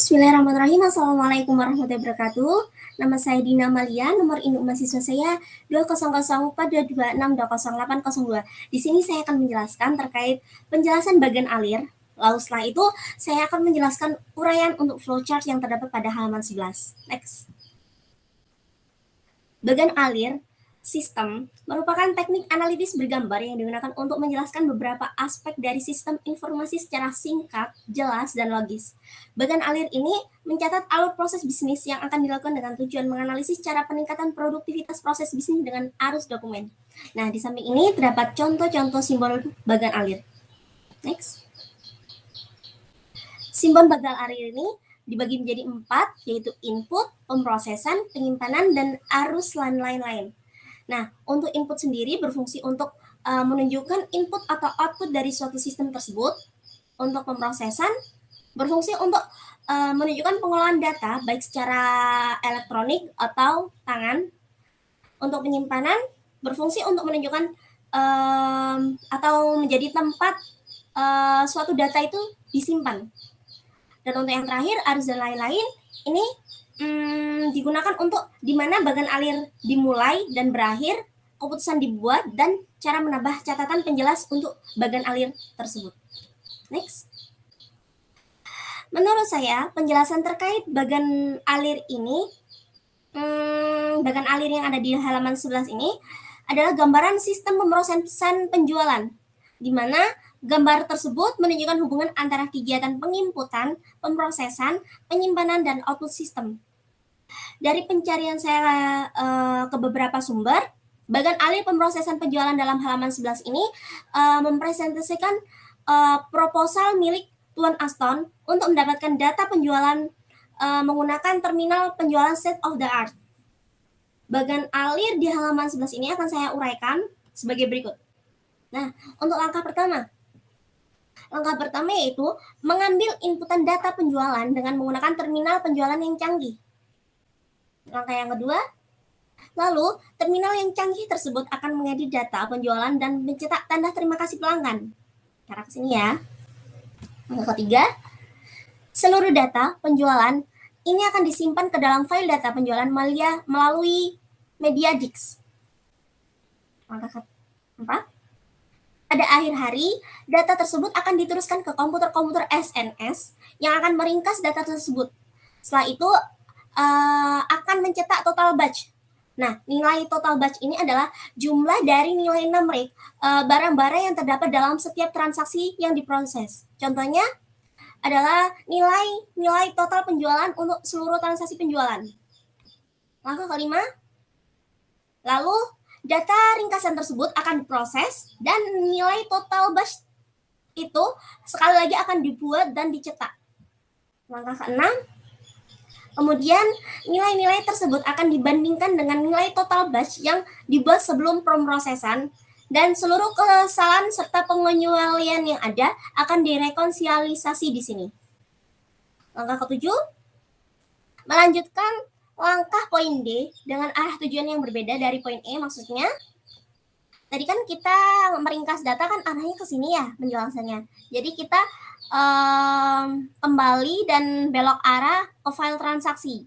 Bismillahirrahmanirrahim. Assalamualaikum warahmatullahi wabarakatuh. Nama saya Dina Malia, nomor induk mahasiswa saya 2004226200802. Di sini saya akan menjelaskan terkait penjelasan bagan alir. Lalu setelah itu, saya akan menjelaskan uraian untuk flowchart yang terdapat pada halaman 11. Next. Bagan alir sistem merupakan teknik analitis bergambar yang digunakan untuk menjelaskan beberapa aspek dari sistem informasi secara singkat, jelas, dan logis. Bagan alir ini mencatat alur proses bisnis yang akan dilakukan dengan tujuan menganalisis cara peningkatan produktivitas proses bisnis dengan arus dokumen. Nah, di samping ini terdapat contoh-contoh simbol bagan alir. Next. Simbol bagan alir ini dibagi menjadi 4, yaitu input, pemrosesan, penyimpanan, dan arus lain-lain. Nah, untuk input sendiri berfungsi untuk menunjukkan input atau output dari suatu sistem tersebut. Untuk pemrosesan berfungsi untuk menunjukkan pengolahan data baik secara elektronik atau tangan. Untuk penyimpanan berfungsi untuk menunjukkan atau menjadi tempat suatu data itu disimpan. Dan untuk yang terakhir, arus dan lain-lain, ini digunakan untuk di mana bagan alir dimulai dan berakhir, keputusan dibuat, dan cara menambah catatan penjelas untuk bagan alir tersebut. Next. Menurut saya, penjelasan terkait bagan alir ini, bagan alir yang ada di halaman 11 ini adalah gambaran sistem pemrosesan penjualan, di mana gambar tersebut menunjukkan hubungan antara kegiatan penginputan, pemrosesan, penyimpanan, dan output sistem. Dari pencarian saya ke beberapa sumber, bagan alir pemrosesan penjualan dalam halaman 11 ini mempresentasikan proposal milik Tuan Aston untuk mendapatkan data penjualan menggunakan terminal penjualan state of the art. Bagan alir di halaman 11 ini akan saya uraikan sebagai berikut. Nah, untuk langkah pertama yaitu mengambil inputan data penjualan dengan menggunakan terminal penjualan yang canggih. Langkah yang kedua, lalu terminal yang canggih tersebut akan mengedit data penjualan dan mencetak tanda terima kasih pelanggan. Cara ke sini ya. Langkah ketiga, seluruh data penjualan ini akan disimpan ke dalam file data penjualan melalui MediaDix. Langkah keempat, pada akhir hari, data tersebut akan diteruskan ke komputer-komputer SNS yang akan meringkas data tersebut. Setelah itu, akan mencetak total batch. Nah, nilai total batch ini adalah jumlah dari nilai numerik barang-barang yang terdapat dalam setiap transaksi yang diproses. Contohnya adalah nilai total penjualan untuk seluruh transaksi penjualan. Langkah kelima, lalu data ringkasan tersebut akan diproses dan nilai total batch itu sekali lagi akan dibuat dan dicetak. Langkah keenam, kemudian nilai-nilai tersebut akan dibandingkan dengan nilai total batch yang dibuat sebelum pemrosesan dan seluruh kesalahan serta pengecualian yang ada akan direkonsiliasi di sini. Langkah ketujuh, melanjutkan langkah poin D dengan arah tujuan yang berbeda dari poin E. Maksudnya, tadi kan kita meringkas data kan arahnya ke sini ya penjelasannya. Jadi kita kembali dan belok arah ke file transaksi.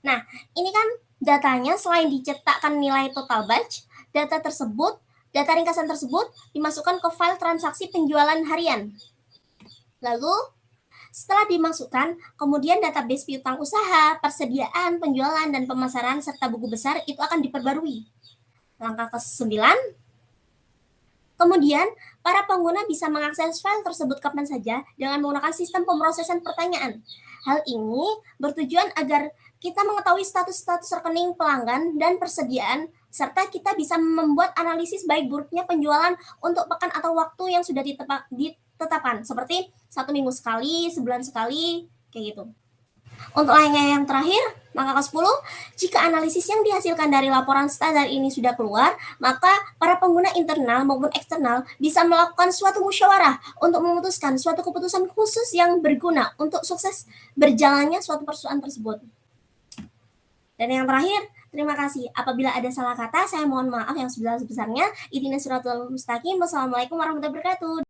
Nah, ini kan datanya selain dicetakkan nilai total batch, data ringkasan tersebut dimasukkan ke file transaksi penjualan harian. Lalu, setelah dimasukkan, kemudian database piutang usaha, persediaan, penjualan, dan pemasaran, serta buku besar itu akan diperbarui. Langkah ke-9, kemudian, para pengguna bisa mengakses file tersebut kapan saja dengan menggunakan sistem pemrosesan pertanyaan. Hal ini bertujuan agar kita mengetahui status-status rekening pelanggan dan persediaan, serta kita bisa membuat analisis baik buruknya penjualan untuk pekan atau waktu yang sudah ditetapkan, seperti 1 minggu sekali, sebulan sekali, kayak gitu. Untuk yang terakhir, langkah ke-10, jika analisis yang dihasilkan dari laporan standar ini sudah keluar, maka para pengguna internal maupun eksternal bisa melakukan suatu musyawarah untuk memutuskan suatu keputusan khusus yang berguna untuk sukses berjalannya suatu perusahaan tersebut. Dan yang terakhir, terima kasih. Apabila ada salah kata, saya mohon maaf yang sebesar-besarnya. Ihdinas siratal mustaqim. Wassalamualaikum warahmatullahi wabarakatuh.